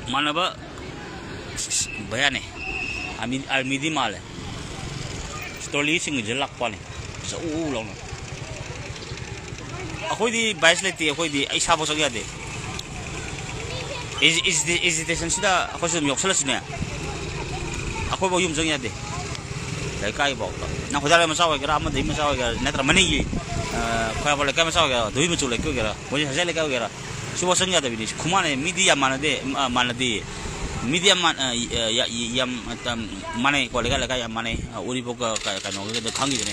Manaba bayane army di male story sing jelak pa ni sa uulaw na ako di bias leti ako di ay sabo sa gyade is hesitation sida ako sa miyok sala sina ako ba yung jang yade dai kai ba na ko dala masawa gara ama dai masawa gara netra mani kaya bola kaya masawa gara doi mucu lekyo gara boje hasale ka gara suwa sang yade bini kumane media mana de media yam mana ko lega lega yam mana uri boka kano ke khangi ne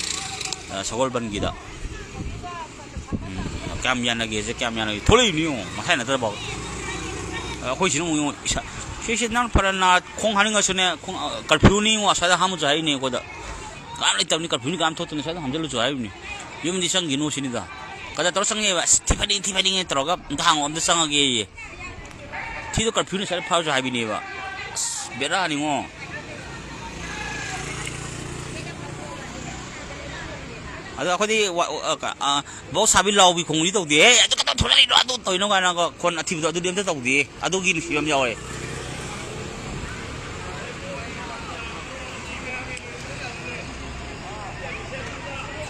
sagol ban gida kam yana ge je kam yana thole ni yo masai na ta ba khoi chin mu yo she nan parana khong haning asune khong curfew ni wa sa da ham jai ne ko da kam le tamni curfew ni kam thot ne sa da ham jalu jai ni yum di sang ginu sini da kada tor sang ye ba tifani nge troga hang om da sang ge 티도 curfew ni sa pa jai bi ne ba bera ni ngo ada ko di bo sabi law bi khong ni to de adu ka thora ni adu toy no ga na ko kon athi do adu dem to de adu gi ni yam yaw e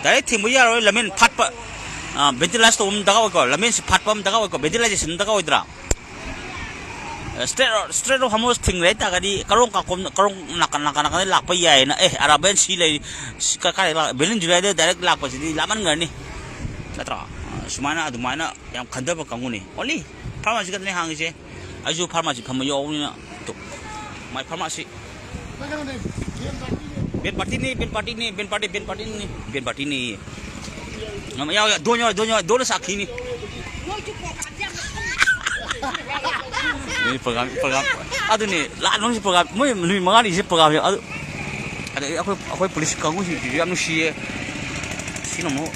dai thimu ya ro lamen phat pa ventilation to da ko lamen si phat pam da ko ventilation da ko idra straight of hamos thing right agadi karong nakan lak pa yai na araben si lai ka belin julai de direct lak pa si laman ngani natra sumana adumana yam khanda ba kanguni only pharmacy ka ne hang je aju pharmacy pham yo ni na to my pharmacy ben party ni ngam ya donyo sakhi ni ini program aduh nih lah nong si program mau lebih mengali si program ya aduh ada aku polisi kamu sih dia manusia sih nomo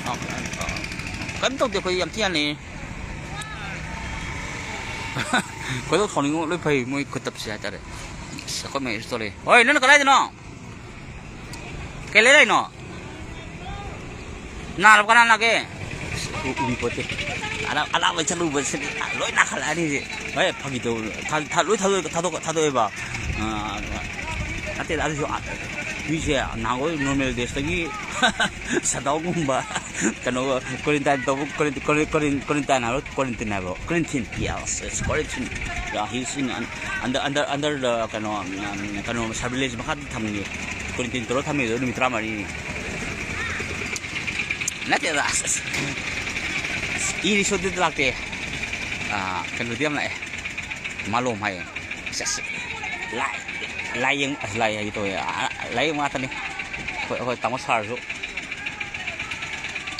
kan tahu dia kau yang tian nih kau tuh kalau ngomong lebih mau ikut tapi sih aja deh aku main story oi nana kalau aja no kelele no nah kanan lagi ubi putih ala baca lu bersih loi nakal ani sih pagi tu loi thado eba nanti ada tu bisa nago normal des lagi sadau gumba kano quarantine harus quarantine abo quarantine yes quarantine ya hisin under the kano surveillance makat thamni quarantine terus thamni do mitra mari nanti ada ini sudah terlatih kemudian lah malum hai layang gitu ya layang mata nih kau tamu sarju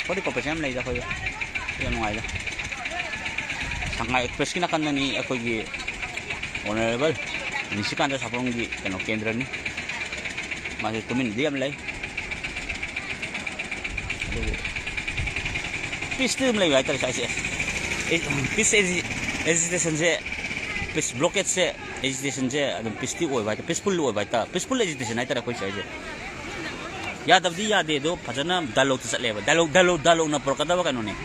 kau di kopesnya mulai dah kau yang mulai dah sangat ekspres kena kan nih aku di honorable ini sih kan ada sapung di keno kendra nih masih tumin dia mulai Piste mulai baik tadi saya. Piste hesitation saya, piste blockade saya, hesitation saya, ada piste oi baik, peaceful oi baik, peaceful hesitation itu ada kau saya. Ya tapi ya deh do, pasana dialog tu seleba, dialog na perkata apa kan ni?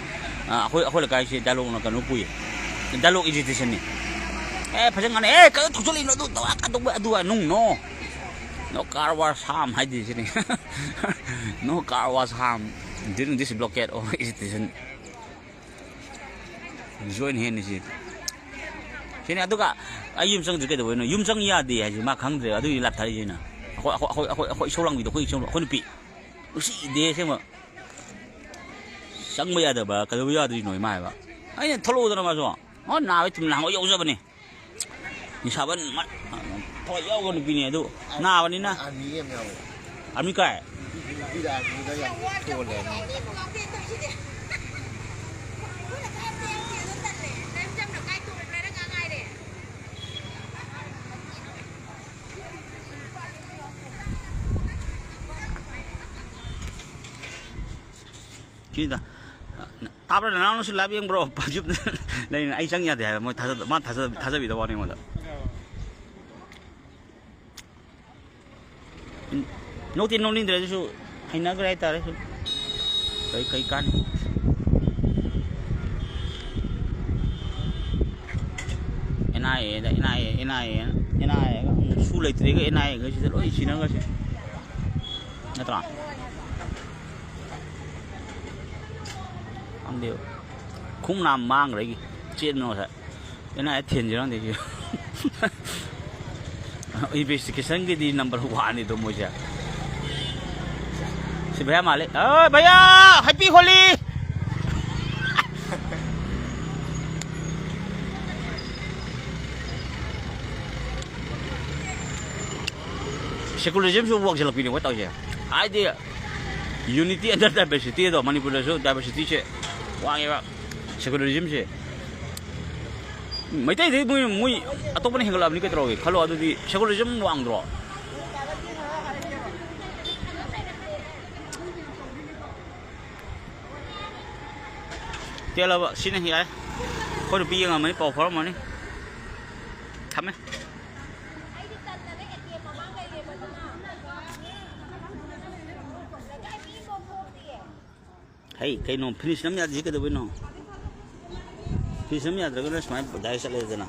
Aku lekai sih dialog na kan upui, dialog hesitation ni. Pasana kan kau tu culi no tu, akan tu dua nung no car was harm hai di sini, no car was harm. During this blockade or hesitation join hand is it sini adu ka ayum sang juga do no yum sang ya de haji ma khang de adu lap thai jina ako solang bido ko ni pi usi de sema sang ma ya da ba ka do ya di noi mai ba ai tholo da ma so na ba tim lang o yo sa ba ni ni sa ban ma tho yo ko ni pi ni adu na ba ni na ami kai Kita, tapi orang orang selalu yang bro, baju lain ai sang ya deh, mau thasa bido warning mana. Notin dari itu, hina gerai tarik, kai kan. ꯁꯨ ꯂꯩꯇ꯭ꯔꯦꯒ NIA ꯂꯣꯏ ꯁꯤꯅꯒꯁꯤ ꯅꯠꯇ꯭ꯔꯥ ꯈꯪꯗꯦ ꯈꯣꯡꯅꯥꯝ ꯃꯥꯡꯈ꯭ꯔꯦꯒꯤ ꯆꯦꯟꯕꯅꯣ ꯉꯁꯥꯏ NIA ꯊꯦꯟꯖꯔꯪꯗꯦ investigation number 1 तो मुझे भैया माले भैया happy Holi secularism से वर्क चलपीने वो तौजे आइदि यूनिटी अंडर डाइवर्सिटी दो मणिपुर डाइवर्सिटी से वांगेबा सेकुलरिज्म से मैतै दे मुई अतोपने हेंगलाबनि के तरोगे खलो अदुदि सेकुलरिज्म वांगद्रो तेलाबा सिने हिया खो रुपी यंगामनि पाव फरमनि थमे hey kay no finish nam ya ji ke do no finish nam ya dra ko smile dai sa le dena